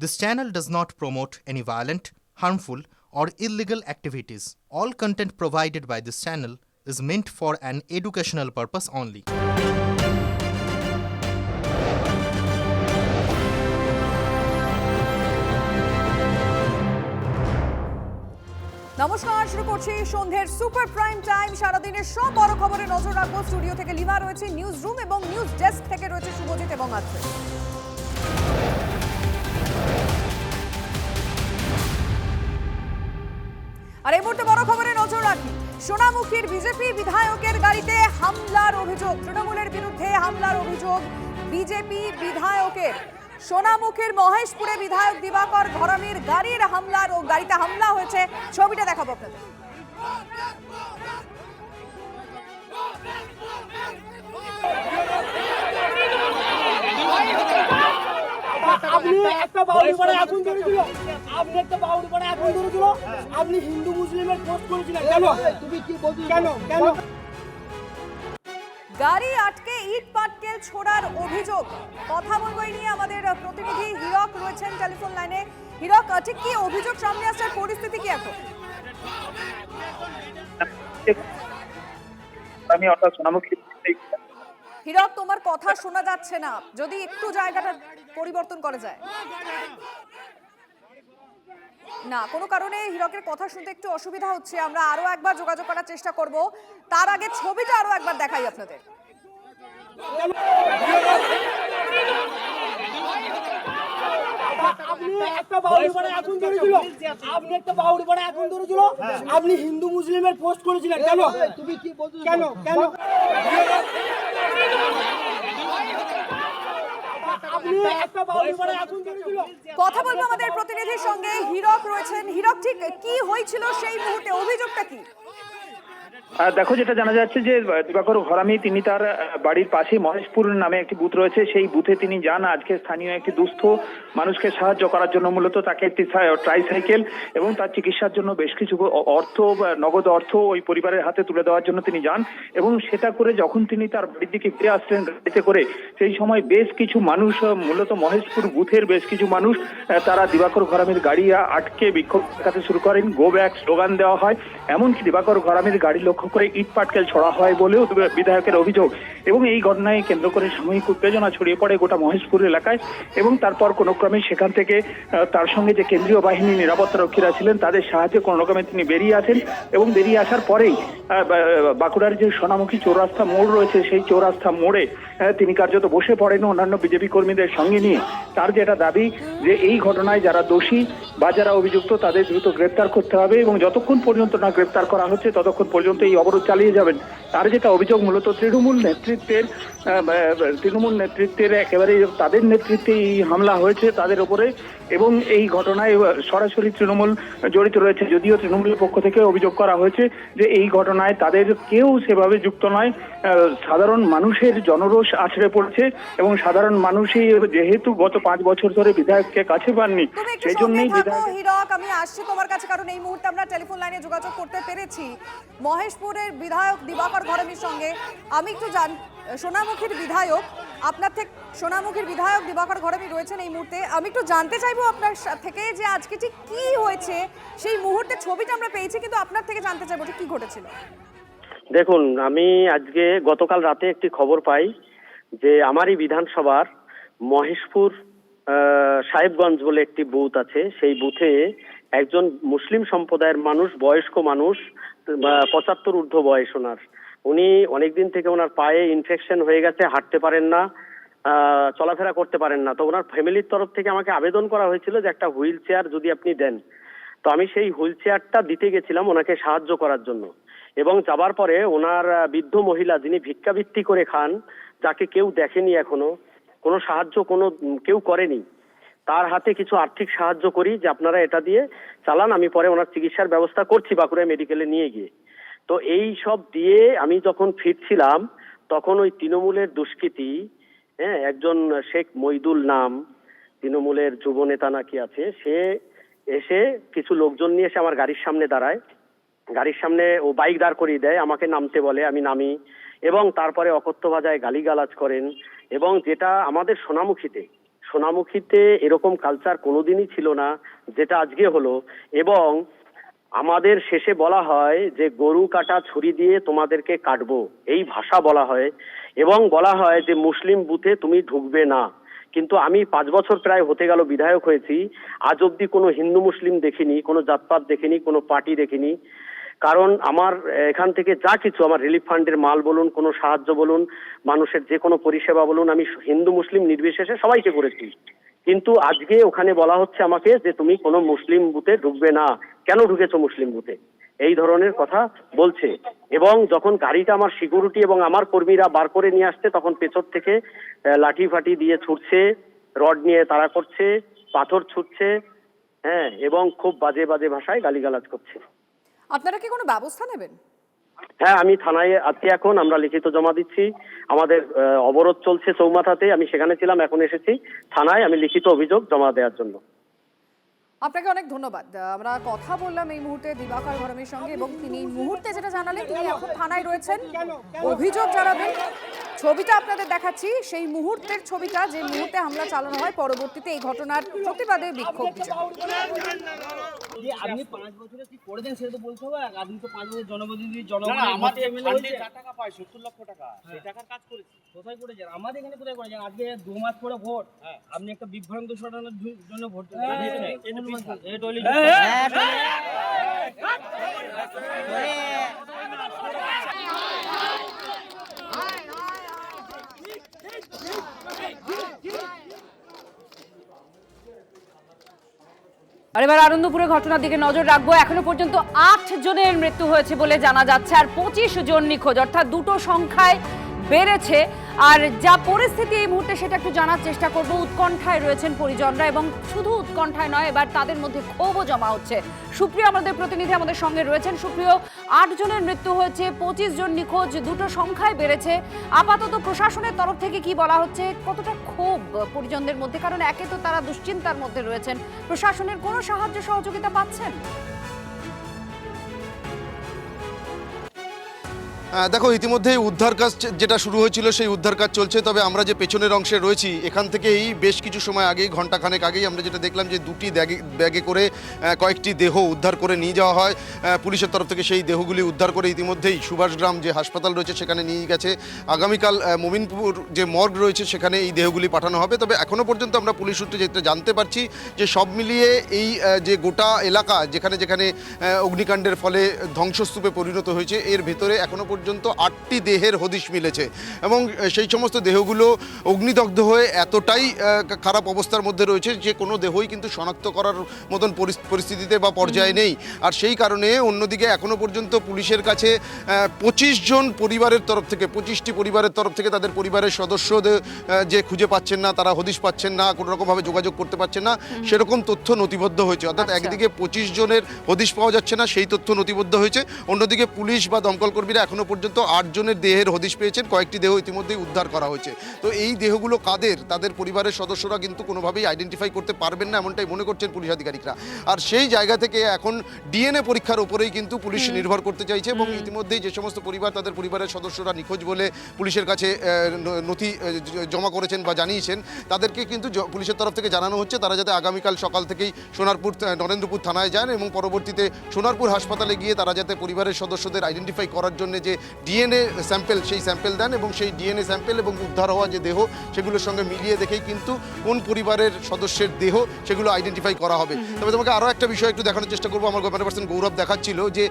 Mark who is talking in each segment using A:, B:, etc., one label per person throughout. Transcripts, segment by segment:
A: This channel does not promote any violent, harmful, or illegal activities. All content provided by this channel is meant for an educational purpose only.
B: নমস্কার, শুরু করছি সন্ধ্যের super prime time. সারাদিনের সব বড় খবরে নজর রাখবো। স্টুডিও থেকে লিমা রয়েছে, নিউজ রুম এবং নিউজ ডেস্ক থেকে রয়েছে শুভজিৎ এবং আত্রে। আর এই মুহূর্তে বড় খবরে নজর রাখি। সোনামুখীর বিজেপি বিধায়কের গাড়িতে হামলার অভিযোগ। তৃণমূলের বিরুদ্ধে হামলার অভিযোগ বিজেপি বিধায়কের। সোনামুখীর মহেশপুরে বিধায়ক দিবাকর ঘরামির গাড়িতে হামলা হয়েছে। ছবিটা দেখাবো আপনাদের।
C: আপনি একটা বাউরি পরে আগুন ধরেছিল, আপনি হিন্দু মুসলিমের পোস্ট করেছিলেন কেন? তুমি কি বলছো কেন?
B: গাড়ি আটকে ইট পাটকেল ছোড়ার অভিযোগ। কথা বলবো এই নিয়ে আমাদের প্রতিনিধি হীরক রয়েছেন টেলিফোন লাইনে। হীরক, ঠিক কি অভিযোগ সামনে আসছে, পরিস্থিতি কি এখন?
D: আমি অর্থাৎ সোনামুখী।
B: হীরক, তোমার কথা শোনা যাচ্ছে না, যদি একটু জায়গাটা পরিবর্তন করা যায়। না, কোনো কারণে হীরকের কথা শুনতে একটু অসুবিধা হচ্ছে। আমরা আরো একবার যোগাযোগ করার চেষ্টা করব। তার আগে ছবিটা আরো একবার দেখাই আপনাদের।
C: আপনি হিন্দু মুসলিমের পোস্ট করেছিলেন কেন? তুমি কি বলছো কেন?
B: কথা বলবো আমাদের প্রতিনিধির সঙ্গে। হীরক রয়েছেন। হীরক, ঠিক কি হয়েছিল সেই মুহূর্তে, অভিযোগটা কি?
D: দেখো, যেটা জানা যাচ্ছে যে দিবাকর ঘরামি তিনি তার বাড়ির পাশে মহেশপুর নামে একটি বুথ রয়েছে, সেই বুথে তিনি যান আজকে স্থানীয় একটি দুস্থ মানুষকে সাহায্য করার জন্য। মূলত তাকে একটি ট্রাইসাইকেল এবং তার চিকিৎসার জন্য বেশ কিছু নগদ অর্থ ওই পরিবারের হাতে তুলে দেওয়ার জন্য তিনি যান এবং সেটা করে যখন তিনি তার বাড়ির দিকে ফিরে আসলেন গাড়িতে করে, সেই সময় বেশ কিছু মানুষ, মূলত মহেশপুর বুথের বেশ কিছু মানুষ, তারা দিবাকর ঘরামির গাড়ি আটকে বিক্ষোভ দেখাতে শুরু করেন। গো ব্যাক স্লোগান দেওয়া হয়, এমনকি দিবাকর ঘরামির গাড়ি লক্ষ্য করে ইট পাটকেল ছড়া হয় বলেও বিধায়কের অভিযোগ। এবং এই ঘটনায় কেন্দ্র করে সাময়িক উত্তেজনা ছড়িয়ে পড়ে গোটা মহেশপুর এলাকায় এবং তারপর কোনো ক্রমে সেখান থেকে তার সঙ্গে যে কেন্দ্রীয় বাহিনী নিরাপত্তা রক্ষীরা ছিলেন তাদের সাহায্যে কোনো রকমে তিনি বেরিয়ে আসেন এবং বেরিয়ে আসার পরেই বাঁকুড়ার যে সোনামুখী চৌরাস্তা মোড় রয়েছে, সেই চৌরাস্তা মোড়ে তিনি কার্যত বসে পড়েন অন্যান্য বিজেপি কর্মীদের সঙ্গে নিয়ে। তার যেটা দাবি যে এই ঘটনায় যারা দোষী বা যারা অভিযুক্ত তাদের দ্রুত গ্রেপ্তার করতে হবে এবং যতক্ষণ পর্যন্ত না গ্রেপ্তার করা হচ্ছে ততক্ষণ পর্যন্ত এই অবরোধ চালিয়ে যাবেন। তার যেটা অভিযোগ, মূলত তৃণমূল নেতৃত্বের একেবারে তাদের নেতৃত্বে এই হামলা হয়েছে তাদের উপরে এবং এই ঘটনায় সরাসরি তৃণমূল জড়িত রয়েছে। যদিও তৃণমূলের পক্ষ থেকে অভিযোগ করা হয়েছে যে এই ঘটনায় তাদের কেউ সেভাবে যুক্ত নয়। সাধারণ মানুষের জনরোষ আছড়ে পড়ছে এবং সাধারণ মানুষই যেহেতু গত 5 বছর ধরে বিধায়ককে কাছে পাননি, সেই জন্যই
B: হীরক, আমি আসছি তোমার কাছে, কারণ এই মুহূর্তে আমরা টেলিফোন লাইনে যোগাযোগ করতে পেরেছি মহেশপুরের বিধায়ক দিবাকর ঘরামির সঙ্গে। আমি একটু সোনামুখীর বিধায়ক দিবাকর ঘরামি রয়েছেন এই মুহূর্তে। আমি একটু জানতে চাইবো আপনার থেকে যে আজকে ঠিক কি হয়েছে। সেই মুহূর্তে ছবিটা আমরা পেয়েছি, কিন্তু আপনার থেকে জানতে চাইবো ঠিক কি ঘটেছিল।
E: দেখুন, আমি আজকে গতকাল রাতে একটি খবর পাই যে আমারই বিধানসভার মহেশপুর সাহেবগঞ্জ বলে একটি বুথ আছে, সেই বুথে একজন মুসলিম সম্প্রদায়ের মানুষ, বয়স্ক মানুষ, 75 ঊর্ধ্ব বয়স ওনার, উনি অনেকদিন থেকে ওনার পায়ে ইনফেকশন হয়ে গেছে, হাঁটতে পারেন না, চলাফেরা করতে পারেন না। তো ওনার ফ্যামিলির তরফ থেকে আমাকে আবেদন করা হয়েছিল যে একটা হুইল চেয়ার যদি আপনি দেন। তো আমি সেই হুইল চেয়ারটা দিতে গেছিলাম ওনাকে সাহায্য করার জন্য এবং যাবার পরে ওনার বৃদ্ধ মহিলা যিনি ভিক্ষাবৃত্তি করে খান, যাকে কেউ দেখেনি এখনো, কোনো সাহায্য কেউ করেনি, তার হাতে কিছু আর্থিক সাহায্য করি যে আপনারা এটা দিয়ে চালান, আমি পরে ওনার চিকিৎসার ব্যবস্থা করছি বাঁকুড়া মেডিকেলে নিয়ে গিয়ে। তো এই সব দিয়ে আমি যখন ফিরছিলাম তখন ওই তৃণমূলের দুষ্কৃতী, একজন শেখ মইদুল নাম, তৃণমূলের যুব নেতা নাকি আছে, সে এসে কিছু লোকজন নিয়ে এসে আমার গাড়ির সামনে দাঁড়ায়। গাড়ির সামনে ও বাইক দাঁড় করিয়ে দেয়, আমাকে নামতে বলে, আমি নামি এবং তারপরে অকথ্য ভাষায় গালিগালাজ করেন। এবং যেটা আমাদের সোনামুখীতে এরকম কালচার কোনোদিনই ছিল না যেটা আজকে হলো। এবং আমাদের শেষে বলা হয় যে গরু কাটা ছুরি দিয়ে তোমাদেরকে কাটবো, এই ভাষা বলা হয়। এবং বলা হয় যে মুসলিম বুথে তুমি ঢুকবে না। কিন্তু আমি 5 বছর প্রায় হতে গেল বিধায়ক হয়েছি, আজ অব্দি কোনো হিন্দু মুসলিম দেখিনি, কোনো জাতপাত দেখিনি, কোনো পার্টি দেখিনি। কারণ আমার এখান থেকে যা কিছু, আমার রিলিফ ফান্ডের মাল বলুন, কোনো সাহায্য বলুন, মানুষের যে কোনো পরিষেবা বলুন, আমি হিন্দু মুসলিম নির্বিশেষে সবাইকে করেছি। কিন্তু আজকে ওখানে বলা হচ্ছে আমাকে যে তুমি কোনো মুসলিম বুথে ঢুকবে না। কেন ঢুকেছো মুসলিম বুথে, এই ধরনের কথা বলছে। এবং যখন গাড়িটা আমার সিকিউরিটি এবং আমার কর্মীরা বার করে নিয়ে আসছে, তখন পেছর থেকে লাঠি ফাটি দিয়ে ছুটছে, রড নিয়ে তাড়া করছে, পাথর ছুটছে, হ্যাঁ, এবং খুব বাজে বাজে ভাষায় গালিগালাজ করছে।
B: আপনারা কি কোনো ব্যবস্থা নেবেন?
E: হ্যাঁ, আমি থানায় আজকে এখন আমরা লিখিত জমা দিচ্ছি। আমাদের অবরোধ চলছে চৌমাথাতে, আমি সেখানে ছিলাম, এখন এসেছি থানায় আমি লিখিত অভিযোগ জমা দেওয়ার জন্য।
B: আপনাকে অনেক ধন্যবাদ। আমরা কথা বললাম এই মুহূর্তে দিবাকর ঘরামির সঙ্গে এবং তিনি এই মুহূর্তে যেটা জানালেন তিনি এখন থানায় রয়েছেন, অভিযোগ জানাবেন। ছবিটা আপনাদের দেখাচ্ছি, সেই মুহূর্তের ছবিটা যে মুহূর্তে হামলা চালানো হয়, পরবর্তীতে এই ঘটনার প্রতিবাদে বিক্ষোভ মিছিল।
C: আপনি 5 বছরে কি করে দেন সেটা তো বলতে হবে। আপনি তো 5 বছর জনপ্রতিনিধি, জনগণের আমাদের এমএলএ হয়েছে, টাকা পায় 70 লক্ষ টাকা, সেই টাকার কাজ করেছে। কোথায় করেছেন? আমাদের এখানে কোথায় করেছেন? আজকে 2 মাস পরে ভোট, আপনি একটা বিভ্রান্ত ছড়ানোর জন্য ভোট
F: আর এবার আনন্দপুরের ঘটনার দিকে নজর রাখবো। এখনো পর্যন্ত 8 জনের মৃত্যু হয়েছে বলে জানা যাচ্ছে, আর 25 জন নিখোঁজ, অর্থাৎ দুটো সংখ্যায় বেড়েছে। আর যা পরিস্থিতি এই মুহূর্তে সেটা একটু জানার চেষ্টা করব। উৎকণ্ঠায় রয়েছেন পরিজনরা, এবং শুধু উৎকণ্ঠায় নয়, এবার তাদের মধ্যে ক্ষোভও জমা হচ্ছে। সুপ্রিয় আমাদের প্রতিনিধি আমাদের সঙ্গে রয়েছেন। সুপ্রিয়, 8 জনের মৃত্যু হয়েছে, 25 জন নিখোঁজ, দুটো সংখ্যায় বেড়েছে। আপাতত প্রশাসনের তরফ থেকে কি বলা হচ্ছে, কতটা ক্ষোভ পরিজনদের মধ্যে? কারণ একে তো তারা দুশ্চিন্তার মধ্যে রয়েছেন, প্রশাসনের কোনো সাহায্য সহযোগিতা পাচ্ছেন?
G: দেখো, ইতিমধ্যে উদ্ধার কাজ যেটা শুরু হয়েছিল সেই উদ্ধার কাজ চলছে। তবে আমরা যে পেছনের অংশে রয়েছি এখান থেকেই বেশ কিছু সময় আগেই, ঘন্টাখানেক আগেই আমরা যেটা দেখলাম যে দুটি ব্যাগে করে কয়েকটি দেহ উদ্ধার করে নিয়ে যাওয়া হয় পুলিশের তরফ থেকে। সেই দেহগুলি উদ্ধার করে ইতিমধ্যেই সুভাষগ্রাম যে হাসপাতাল রয়েছে সেখানে নিয়ে গেছে। আগামীকাল মোমিনপুর যে মর্গ রয়েছে সেখানে এই দেহগুলি পাঠানো হবে। তবে এখনও পর্যন্ত আমরা পুলিশ সূত্রে যেটা জানতে পারছি যে সব মিলিয়ে এই যে গোটা এলাকা যেখানে যেখানে অগ্নিকাণ্ডের ফলে ধ্বংসস্তূপে পরিণত হয়েছে, এর ভেতরে এখনও পর্যন্ত 8টি দেহের হদিশ মিলেছে। এবং সেই সমস্ত দেহগুলো অগ্নিদগ্ধ হয়ে এতটাই খারাপ অবস্থার মধ্যে রয়েছে যে কোনো দেহই কিন্তু শনাক্ত করার মতন পরিস্থিতিতে বা পর্যায়ে নেই। আর সেই কারণে অন্যদিকে এখনও পর্যন্ত পুলিশের কাছে 25 জন পরিবারের তরফ থেকে, 25টি পরিবারের তরফ থেকে তাদের পরিবারের সদস্যদের যে খুঁজে পাচ্ছেন না, তারা হদিশ পাচ্ছেন না, কোনো রকমভাবে যোগাযোগ করতে পারছেন না, সেরকম তথ্য নথিবদ্ধ হয়েছে। অর্থাৎ একদিকে 25 জনের হদিশ পাওয়া যাচ্ছে না, সেই তথ্য নথিবদ্ধ হয়েছে। অন্যদিকে পুলিশ বা দমকল কর্মীরা এখনও পর্যন্ত 8 জনের দেহের হদিশ পেয়েছেন, কয়েকটি দেহ ইতিমধ্যেই উদ্ধার করা হয়েছে। তো এই দেহগুলো কাদের, তাদের পরিবারের সদস্যরা কিন্তু কোনোভাবেই আইডেন্টিফাই করতে পারবেন না, এমনটাই মনে করছেন পুলিশ আধিকারিকরা। আর সেই জায়গা থেকে এখন ডিএনএ পরীক্ষার উপরেই কিন্তু পুলিশ নির্ভর করতে চাইছে। এবং ইতিমধ্যেই যে সমস্ত পরিবার তাদের পরিবারের সদস্যরা নিখোঁজ বলে পুলিশের কাছে নথি জমা করেছেন বা জানিয়েছেন, তাদেরকে কিন্তু পুলিশের তরফ থেকে জানানো হচ্ছে তারা যাতে আগামীকাল সকাল থেকেই সোনারপুর নরেন্দ্রপুর থানায় যান এবং পরবর্তীতে সোনারপুর হাসপাতালে গিয়ে তারা যাতে পরিবারের সদস্যদের আইডেন্টিফাই করার জন্য যে ডিএনএ স্যাম্পেল, সেই স্যাম্পেল দেন এবং সেই ডিএনএ স্যাম্পেল এবং উদ্ধার হওয়া যে দেহ সেগুলোর সঙ্গে মিলিয়ে দেখেই কিন্তু কোন পরিবারের সদস্যের দেহ সেগুলো আইডেন্টিফাই করা হবে। তবে তোমাকে আরও একটা বিষয় একটু দেখানোর চেষ্টা করবো। আমার ক্যামেরা পার্সন গৌরব দেখাচ্ছিল যে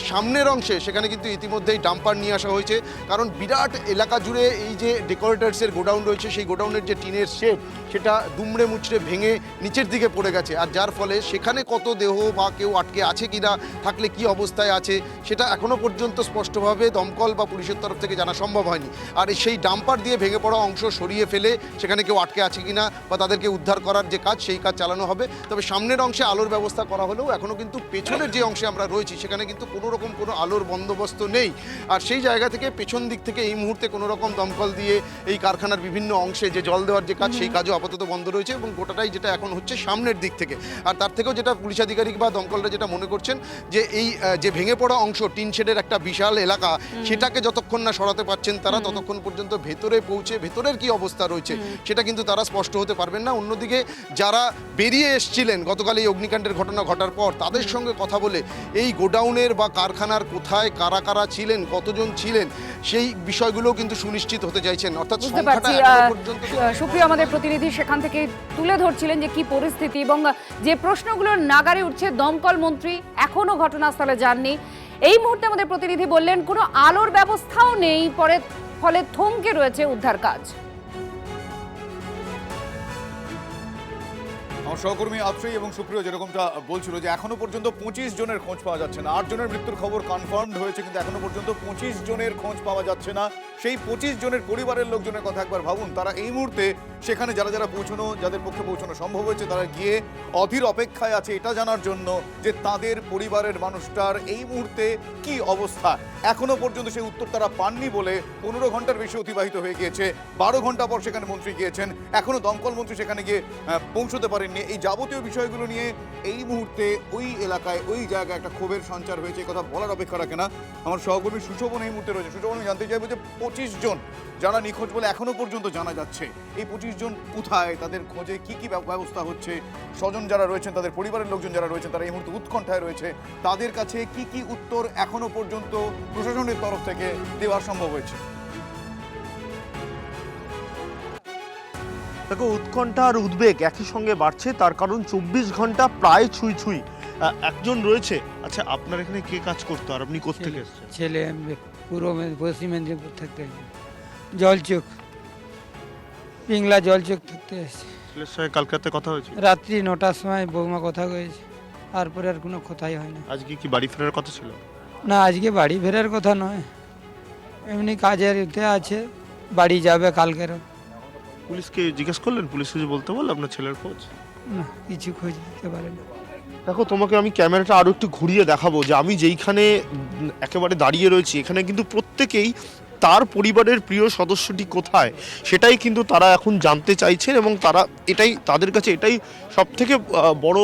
G: সামনের অংশে সেখানে কিন্তু ইতিমধ্যেই ডাম্পার নিয়ে আসা হয়েছে। কারণ বিরাট এলাকা জুড়ে এই যে ডেকোরেটার্সের গোডাউন রয়েছে, সেই গোডাউনের যে টিনের শেড সেটা দুমড়ে মুচড়ে ভেঙে নিচের দিকে পড়ে গেছে। আর যার ফলে সেখানে কত দেহ বা কেউ আটকে আছে কিনা, থাকলে কি অবস্থায় আছে, সেটা এখনও পর্যন্ত স্পষ্টভাবে দমকল বা পুলিশের তরফ থেকে জানা সম্ভব হয়নি। আর সেই ডাম্পার দিয়ে ভেঙে পড়া অংশ সরিয়ে ফেলে সেখানে কেউ আটকে আছে কিনা বা তাদেরকে উদ্ধার করার যে কাজ, সেই কাজ চালানো হবে। তবে সামনের অংশে আলোর ব্যবস্থা করা হলেও এখনও কিন্তু পেছনের যে অংশে আমরা রয়েছি সেখানে কিন্তু কোনো রকম কোনো আলোর বন্দোবস্ত নেই। আর সেই জায়গা থেকে পেছন দিক থেকে এই মুহূর্তে কোনো রকম দমকল দিয়ে এই কারখানার বিভিন্ন অংশে যে জল দেওয়ার যে কাজ, সেই কাজও আপাতত বন্ধ রয়েছে। এবং গোটাটাই যেটা এখন হচ্ছে সামনের দিক থেকে। আর তার থেকেও যেটা পুলিশ আধিকারিক বা দমকলরা যেটা মনে করছেন যে এই যে ভেঙে পড়া অংশ, টিন শেডের একটা বিশাল এলাকা, সেটাকে যতক্ষণ না সরাতে পারছেন তারা, ততক্ষণ পর্যন্ত ভেতরে পৌঁছে ভেতরের কি অবস্থা রয়েছে সেটা কিন্তু তারা স্পষ্ট হতে পারবেন না। অন্যদিকে যারা বেরিয়ে এসছিলেন গতকাল এই অগ্নিকাণ্ডের ঘটনা ঘটার পর, তাদের সঙ্গে কথা বলে এই গোডাউনের বা কারখানার কোথায় কারা কারা ছিলেন, কতজন ছিলেন, সেই বিষয়গুলো কিন্তু সুনিশ্চিত হতে চাইছেন। অর্থাৎ
F: বুঝতে
G: সংখ্যাটা
F: পারছি।
G: এখনো পর্যন্ত
F: সুপ্রিয় আমাদের প্রতিনিধি সেখান থেকে তুলে ধরছিলেন যে কি পরিস্থিতি এবং যে প্রশ্নগুলো নাগারে উঠছে। দমকল মন্ত্রী এখনো ঘটনাস্থলে যাননি। এই মুহূর্তে আমাদের প্রতিনিধি বললেন কোনো আলোর ব্যবস্থাও নেই, ফলে থমকে রয়েছে উদ্ধার কাজ।
H: আমার সহকর্মী আত্রেই এবং সুপ্রিয় যেরকমটা বলছিল যে এখনো পর্যন্ত 25 জনের খোঁজ পাওয়া যাচ্ছে না। 8 জনের মৃত্যুর খবর কনফার্মড হয়েছে, কিন্তু এখনো পর্যন্ত 25 জনের খোঁজ পাওয়া যাচ্ছে না। সেই 25 জনের পরিবারের লোকজনের কথা একবার ভাবুন। তারা এই মুহূর্তে সেখানে যারা পৌঁছানো, যাদের পক্ষে পৌঁছানো সম্ভব হয়েছে, তারা গিয়ে অধীর অপেক্ষায় আছে এটা জানার জন্য যে তাদের পরিবারের মানুষটার এই মুহূর্তে কি অবস্থা। এখনো পর্যন্ত সেই উত্তর তারা পাননি বলে 15 ঘন্টার বেশি অতিবাহিত হয়ে গিয়েছে। 12 ঘন্টা পর সেখানে মন্ত্রী গিয়েছেন, এখনো দমকল মন্ত্রী সেখানে গিয়ে পৌঁছতে পারেননি। এই যাবতীয় বিষয়গুলো নিয়ে এই মুহূর্তে ওই এলাকায় ওই জায়গায় একটা ক্ষোভের সঞ্চার হয়েছে, এই কথা বলার অপেক্ষা রাখে না। আমার সহকর্মী সুশোভন এই মুহূর্তে রয়েছে। সুশোভন, আমি জানতে চাইবো যে 25 জন যারা নিখোঁজ বলে এখনো পর্যন্ত জানা যাচ্ছে, এই 25 জন কোথায়, তাদের খোঁজে কি কি ব্যবস্থা হচ্ছে, স্বজন যারা রয়েছেন, তাদের পরিবারের লোকজন যারা রয়েছেন, তারা এই মুহূর্তে উৎকণ্ঠায় রয়েছে, তাদের কাছে কি কি উত্তর এখনো পর্যন্ত প্রশাসনের তরফ থেকে দেওয়া সম্ভব হয়েছে?
I: দেখো, উৎকণ্ঠা আর উদ্বেগ একই সঙ্গে বাড়ছে, তার কারণ 24 ঘন্টা প্রায় ছুঁই ছুঁই একজন রয়েছে। আচ্ছা, আপনার এখানে কে কাজ করতো আর আপনি কোত্থেকে এসেছেন?
J: ছেলে পশ্চিম মেদিনীপুর থাকতে জলচোক, পিংলা জলচোক থাকতে এসেছে।
I: ছেলের সঙ্গে কালকাতে কথা হয়েছে?
J: রাত্রি 9টার সময় বৌমা কথা হয়েছে, তারপরে আর কোনো কথাই হয় না।
I: আজকে কি বাড়ি ফেরার কথা ছিল?
J: না, আজকে বাড়ি ফেরার কথা নয়, এমনি কাজের ইতে আছে, বাড়ি যাবে কালকেরও।
I: পুলিশকে জিজ্ঞেস করলেন? পুলিশ কিছু বলতে বলল আপনার ছেলের খোঁজ?
J: না, কিছু খোঁজ দিতে পারে না।
I: দেখো, তোমাকে আমি ক্যামেরাটা আরো একটু ঘুরিয়ে দেখাবো যে আমি যেইখানে একেবারে দাঁড়িয়ে রয়েছি, এখানে কিন্তু প্রত্যেকেই তার পরিবারের প্রিয় সদস্যটি কোথায় সেটাই কিন্তু তারা এখন জানতে চাইছেন, এবং তারা তাদের কাছে এটাই সব থেকে বড়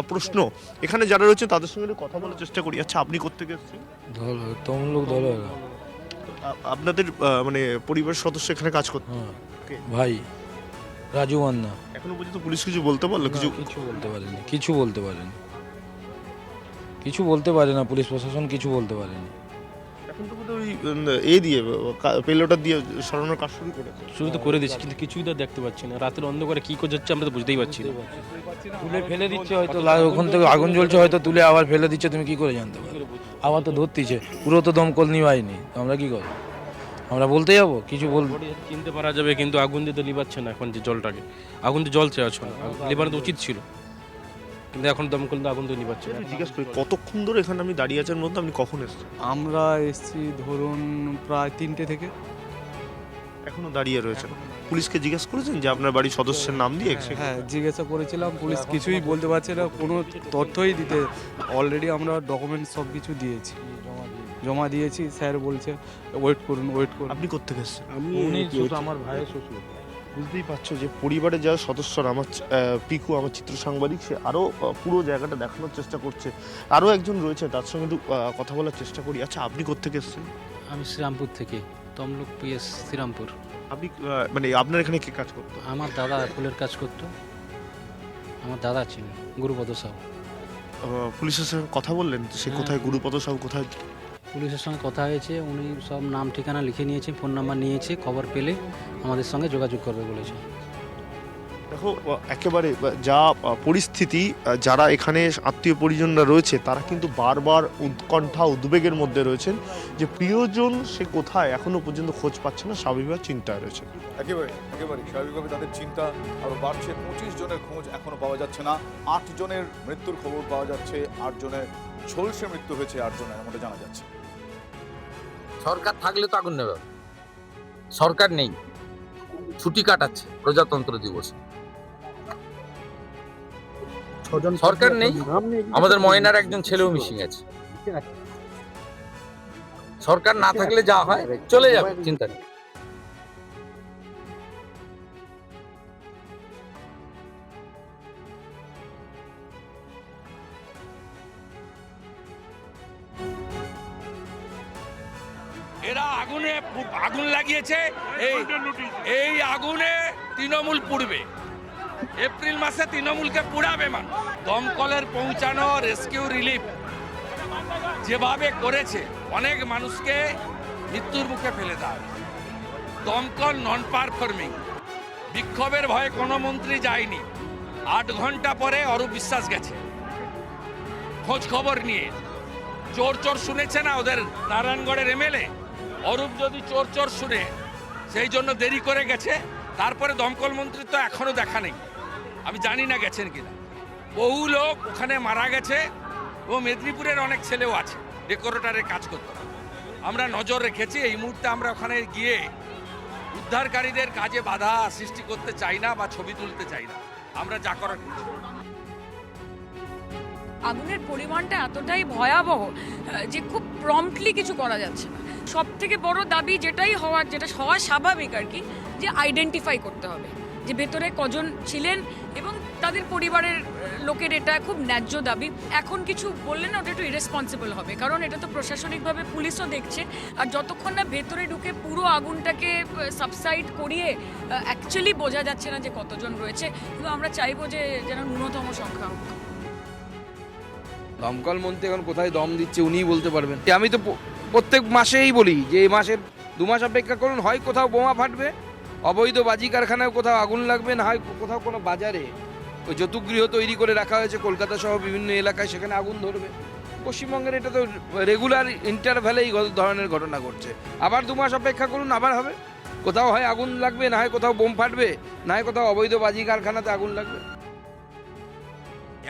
I: প্রশ্ন। এখানে যারা রয়েছে তাদের সঙ্গে একটু কথা বলার চেষ্টা করি। আচ্ছা, আপনি কোত্থেকে এসেছেন?
K: তমলুক দল
I: আপনাদের মানে পরিবারের সদস্য এখানে কাজ করতে?
K: ভাই রাজু মান্না।
I: এখনো পর্যন্ত পুলিশ কিছু বলতে পারলো?
K: কিছু বলতে পারেনি, কিছু বলতে পারে না পুলিশ প্রশাসন, কিছু বলতে পারেনি।
I: এখন তো ওই দিয়ে পেলোটার দিয়ে সরানোর কাজ শুরু
K: তো করে দিচ্ছে, কিন্তু কিছুই তো দেখতে পাচ্ছি না। রাতের অন্ধকারে কি করে যাচ্ছে আমরা তো বুঝতেই পারছি না। তুলে ফেলে দিচ্ছে হয়তো, ওখান থেকে আগুন জ্বলছে হয়তো, তুলে আবার ফেলে দিচ্ছে, তুমি কি করে জানতে পারো? আবার তো ধরতিছে, পুরো তো দমকল নিবাইনি, আমরা কি করবো? আমরা বলতে যাবো? কিছু চিনতে পারা যাবে, কিন্তু আগুন দিয়ে তো লিবাচ্ছে না এখন, যে জলটাকে আগুন দিয়ে জ্বলছে আছে, লিবানো তো উচিত ছিল, কিন্তু এখন দমকল আগুন দিয়ে নিবাচ্ছে না।
I: জিজ্ঞেস করি, কতক্ষণ ধরে এখানে আমি দাঁড়িয়ে আছেন মধ্যে, আপনি কখন এসেছেন?
L: আমরা এসেছি ধরুন প্রায় 3টে থেকে।
I: এখনো দাঁড়িয়ে রয়েছেন? পুলিশকে জিজ্ঞেস করেছেন যে আপনার বাড়ির সদস্যের নাম দিয়ে?
L: হ্যাঁ, জিজ্ঞাসা করেছিলাম, পুলিশ কিছুই বলতে পারছে না, কোনো তথ্যই দিতে। অলরেডি আমরা ডকুমেন্ট সব কিছু দিয়েছি, জমা দিয়েছি। স্যার বলছে ওয়েট করুন।
I: আপনি কোত্থেকে এসেছেন?
K: আমার ভাইয়ের শ্বশুর।
I: বুঝতেই পারছো যে পরিবারের যারা সদস্যরা, আমার পিকু, আমার চিত্র সাংবাদিক, সে আরও পুরো জায়গাটা দেখানোর চেষ্টা করছে। আরও একজন রয়েছে, তার সঙ্গে একটু কথা বলার চেষ্টা করি। আচ্ছা, আপনি কোত্থেকে এসেছেন?
M: আমি শ্রীরামপুর থেকে, তমলুক পিএস শ্রীরামপুর।
I: আপনি মানে আপনার এখানে কে কাজ করতো?
M: আমার দাদা ফুলের কাজ করতো, আমার দাদা ছিল গুরুপদ সাহু।
I: পুলিশের সঙ্গে কথা বললেন সে কোথায়? গুরুপদ সাহু কোথায়?
M: পুলিশের সঙ্গে কথা হয়েছে, উনি সব নাম ঠিকানা লিখে নিয়েছে, ফোন নাম্বার নিয়েছে, খবর পেলে আমাদের সঙ্গে যোগাযোগ করবে বলেছে।
I: দেখো, একেবারে যা পরিস্থিতি, যারা এখানে আত্মীয় পরিজনরা রয়েছে তারা কিন্তু বারবার উৎকণ্ঠা উদ্বেগের মধ্যে রয়েছেন যে প্রিয়জন সে কোথায়, এখনো পর্যন্ত খোঁজ পাচ্ছে না, স্বাভাবিক চিন্তায় রয়েছে।
H: একেবারে স্বাভাবিকভাবে তাদের চিন্তা আরো বাড়ছে। 25 জনের খোঁজ এখনো পাওয়া যাচ্ছে না। 8 জনের মৃত্যুর খবর পাওয়া যাচ্ছে, 8 জনের ঝলসে মৃত্যু হয়েছে, 8 জনের এমনটা জানা যাচ্ছে।
N: সরকার থাকলে তো আগুন নেবে, সরকার নেই, ছুটি কাটাচ্ছে প্রজাতন্ত্র দিবসে। সরকার নেই, আমাদের ময়নার একজন ছেলেও মিসিং আছে। সরকার না থাকলে যা হয় চলে যাবে, চিন্তা নেই।
O: এরা আগুন লাগিয়েছে, এই আগুনে তৃণমূল পুড়বে। এপ্রিল মাসে তৃণমূলকে পুড়াবে মানুষ। দমকলের পৌঁছানো, রেস্কিউ রিলিফ যেভাবে করেছে, অনেক মানুষকে মৃত্যুর মুখে ফেলে দেয়। দমকল নন পারফর্মিং, বিক্ষোভের ভয়ে কোনো মন্ত্রী যায়নি। 8 ঘন্টা পরে অরূপ বিশ্বাস গেছে খোঁজ খবর নিয়ে। চোর শুনেছে না ওদের নারায়ণগড়ের এমএলএ, অরূপ যদি চোর শুনে সেই জন্য দেরি করে গেছে। তারপরে দমকল মন্ত্রী তো এখনো দেখা নেই, আমি জানি না গেছেন কিনা। বহু লোক ওখানে মারা গেছে ও মেদিনীপুরের অনেক ছেলেও আছে ডেকোরেটরের কাজ করতে। আমরা নজর রেখেছি। এই মুহূর্তে আমরা ওখানে গিয়ে উদ্ধারকারীদের কাজে বাধা সৃষ্টি করতে চাই না বা ছবি তুলতে চাই না। আমরা যা করার করছি।
F: আগুনের পরিমাণটা এতটাই ভয়াবহ যে খুব প্রম্পটলি কিছু করা যাচ্ছে না। সব থেকে বড় দাবি যেটা হওয়া স্বাভাবিক আর কি, যে আইডেন্টিফাই করতে হবে যে ভেতরে কজন ছিলেন এবং তাদের পরিবারের লোকের এটা খুব ন্যায্য দাবি। এখন কিছু বললে না ওটা একটু ইরেসপন্সিবল হবে, কারণ এটা তো প্রশাসনিকভাবে পুলিশও দেখছে। আর যতক্ষণ না ভেতরে ঢুকে পুরো আগুনটাকে সাবসাইড করিয়ে অ্যাকচুয়ালি বোঝা যাচ্ছে না যে কতজন রয়েছে। কিন্তু আমরা চাইবো যে যেন ন্যূনতম সংখ্যা হোক।
K: দমকল মন্ত্রী এখন কোথায় দম দিচ্ছে উনিই বলতে পারবেন। আমি তো প্রত্যেক মাসেই বলি যে এই মাসে 2 মাস অপেক্ষা করুন, হয় কোথাও বোমা ফাটবে, অবৈধ বাজি কারখানায় কোথাও আগুন লাগবে, না হয় কোথাও কোনো বাজারে ওই যৌতুকগৃহ তৈরি করে রাখা হয়েছে কলকাতা সহ বিভিন্ন এলাকায়, সেখানে আগুন ধরবে। পশ্চিমবঙ্গের এটা তো রেগুলার ইন্টারভ্যালে এই ধরনের ঘটনা ঘটছে। আবার 2 মাস অপেক্ষা করুন, আবার হবে। কোথাও হয় আগুন লাগবে, না হয় কোথাও বোম ফাটবে, না হয় কোথাও অবৈধ বাজি কারখানাতে আগুন লাগবে।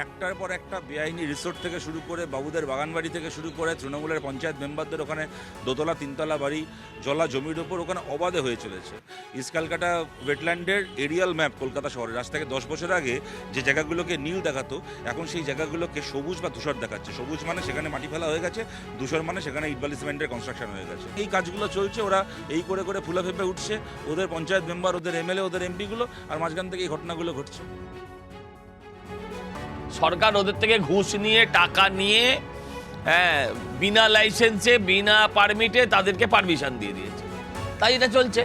P: একটার পর একটা বেআইনি রিসোর্ট থেকে শুরু করে বাবুদের বাগানবাড়ি থেকে শুরু করে তৃণমূলের পঞ্চায়েত মেম্বারদের ওখানে 2তলা 3তলা বাড়ি জলা জমির ওপর ওখানে অবাধে হয়ে চলেছে। ইস্ট ক্যালকাটা ওয়েটল্যান্ডের এরিয়াল ম্যাপ কলকাতা শহরের আজ থেকে 10 বছর আগে যে জায়গাগুলোকে নীল দেখাতো, এখন সেই জায়গাগুলোকে সবুজ বা ধূসর দেখাচ্ছে। সবুজ মানে সেখানে মাটি ফেলা হয়ে গেছে, ধূসর মানে সেখানে ইটবালি সিমেন্টের কনস্ট্রাকশন হয়ে গেছে। এই কাজগুলো চলছে, ওরা এই করে করে ফুলা ফেপে উঠছে, ওদের পঞ্চায়েত মেম্বার, ওদের এমএলএ, ওদের এমপিগুলো, আর মাঝখান থেকে এই ঘটনাগুলো ঘটছে।
Q: সরকার ওদের থেকে ঘুষ নিয়ে, টাকা নিয়ে, বিনা লাইসেন্সে, বিনা পারমিটে তাদেরকে পারমিশন দিয়ে দিয়েছে, তাই এটা চলছে।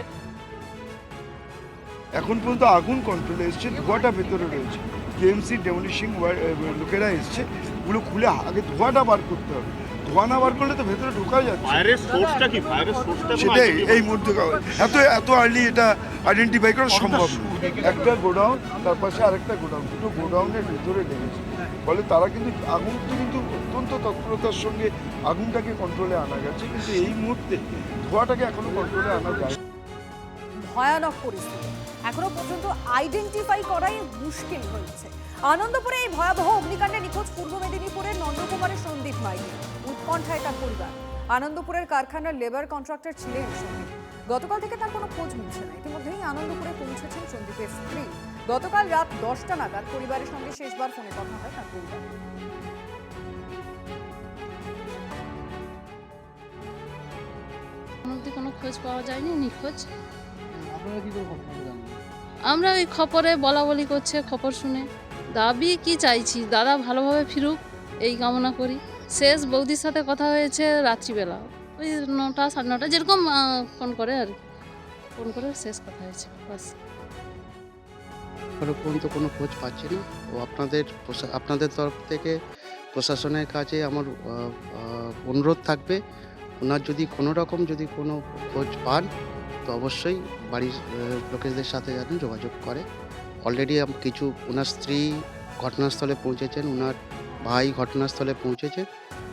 R: এখন পর্যন্ত আগুন কন্ট্রোলে এসছে, ধোঁয়াটা ভেতরে রয়েছে। কেএমসি ডেমোলিশিং লোকেরা এসছে, ওগুলো খুলে আগে ধোঁয়াটা বার করতে হবে। ধোঁয়া না বার করলে তো ভেতরে ঢোকা যাচ্ছে। ফায়ারের সোর্সটা কি? সেটাই এই মুহূর্তে এত আর্লি এটা আইডেন্টিফাই করা সম্ভব না। একটা গোডাউন, তার পাশে আরেকটা গোডাউন, দুটো গোডাউনের ভিতরে লেগেছে। ফলে তারা কিন্তু আগুনটি কিন্তু অত্যন্ত তৎপরতার সঙ্গে আগুনটাকে কন্ট্রোলে আনা গেছে, কিন্তু এই মুহূর্তে ধোঁয়াটাকে এখনো কন্ট্রোলে আনা যায়।
B: ভয়ানক পরিস্থিতি, এখনো পর্যন্ত আইডেন্টিফাই করাই মুশকিল হয়েছে। আনন্দপুরে এই ভয়াবহ অগ্নিকাণ্ডে নিখোঁজ পূর্ব মেদিনীপুরের নন্দকুমারের সন্দীপ মাইতি। উৎকণ্ঠায় তার পরিবার। আনন্দপুরের কারখানার লেবার কন্ট্রাক্টর ছিলেন সন্দীপ। গতকাল থেকে তার কোনো খোঁজ মিলছে না। ইতিমধ্যেই আনন্দপুরে পৌঁছেছেন সন্দীপের স্ত্রী। গতকাল রাত 10টা নাগাদ পরিবারের সঙ্গে শেষবার ফোনে কথা হয় তার পরিবার।
S: কোনো খোঁজ পাওয়া যায়নি, নিখোঁজ। আমরা ওই খবরে বলা বলি করছে, খবর শুনে দাবি কি চাইছি, দাদা ভালোভাবে ফিরুক এই কামনা করি। শেষ বৌদির সাথে কথা হয়েছে রাত্রিবেলা, ওই 9টা 9:30 যেরকম ফোন করে আর ফোন করে শেষ কথা হয়েছে, বাস।
T: এখনো পর্যন্ত কোনো খোঁজ পাচ্ছি না। ও আপনাদের তরফ থেকে প্রশাসনের কাছে আমার অনুরোধ থাকবে, ওনার যদি কোনো রকম যদি কোনো খোঁজ পান তো অবশ্যই বাড়ির লোকেদের সাথে যেন যোগাযোগ করে। অলরেডি কিছু ওনার স্ত্রী ঘটনাস্থলে পৌঁছেছেন, ওনার ভাই ঘটনাস্থলে পৌঁছেছে,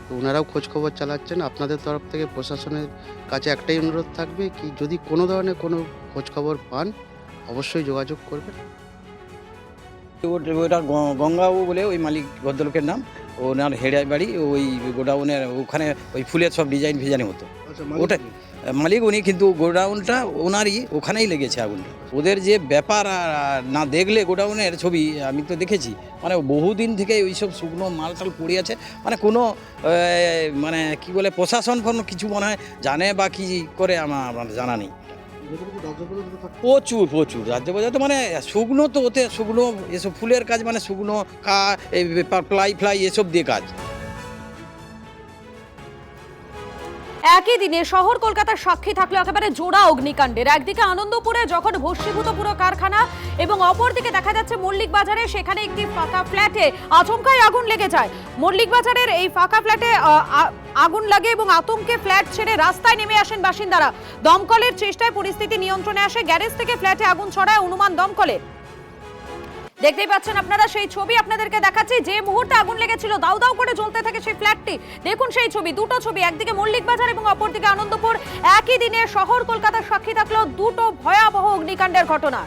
T: তো ওনারাও খোঁজখবর চালাচ্ছেন। আপনাদের তরফ থেকে প্রশাসনের কাছে একটাই অনুরোধ থাকবে কি যদি কোনো ধরনের কোনো খোঁজখবর পান অবশ্যই যোগাযোগ করবেন।
U: ওটা গঙ্গাবাবু বলে ওই মালিক ভদ্রলোকের নাম, ওনার হেডাই বাড়ি ওই গোডাউনের ওখানে ওই ফুলের সব ডিজাইন ফিজাইন হতো। ওটা মালিক উনি, কিন্তু গোডাউনটা ওনারই, ওখানেই লেগেছে আগুনটা। ওদের যে ব্যাপার না দেখলে গোডাউনের ছবি আমি তো দেখেছি, মানে বহুদিন থেকে ওইসব শুকনো মালটাল পড়ে আছে, মানে কোনো মানে কি বলে প্রশাসন কোনো কিছু মনে হয় জানে বা কি করে আমার জানা নেই। প্রচুর প্রচুর রাজ্য বাজার তো মানে শুকনো, তো ওতে শুকনো এসব ফুলের কাজ, মানে শুকনো প্লাই ফ্লাই এসব দিয়ে কাজ।
F: একই দিনে শহর কলকাতার সাক্ষী থাকলো একেবারে জোড়া অগ্নিকাণ্ডের। একদিকে আনন্দপুরে যখন ভস্মীভূত পুরো কারখানা এবং অপরদিকে দেখা যাচ্ছে মল্লিক বাজারে সেখানে একটি ফাঁকা ফ্ল্যাটে আচমকাই আগুন লেগে যায়। মল্লিক বাজারের এই ফাঁকা ফ্ল্যাটে আগুন লাগে এবং আতঙ্কে ফ্ল্যাট ছেড়ে রাস্তায় নেমে আসেন বাসিন্দারা। দমকলের চেষ্টায় পরিস্থিতি নিয়ন্ত্রণে আসে। গ্যারেজ থেকে ফ্ল্যাটে আগুন ছড়ায় অনুমান দমকলের। দেখতেই পাচ্ছেন আপনারা সেই ছবি আপনাদেরকে দেখাচ্ছি। যে মুহূর্তে আগুন লেগেছিল দাউ দাউ করে জ্বলতে থাকে সেই ফ্ল্যাটটি। দেখুন সেই ছবি, দুটো ছবি, একদিকে মল্লিক বাজার এবং অপরদিকে আনন্দপুর। একই দিনে শহর কলকাতার সাক্ষী থাকলো দুটো ভয়াবহ অগ্নিকাণ্ডের ঘটনা।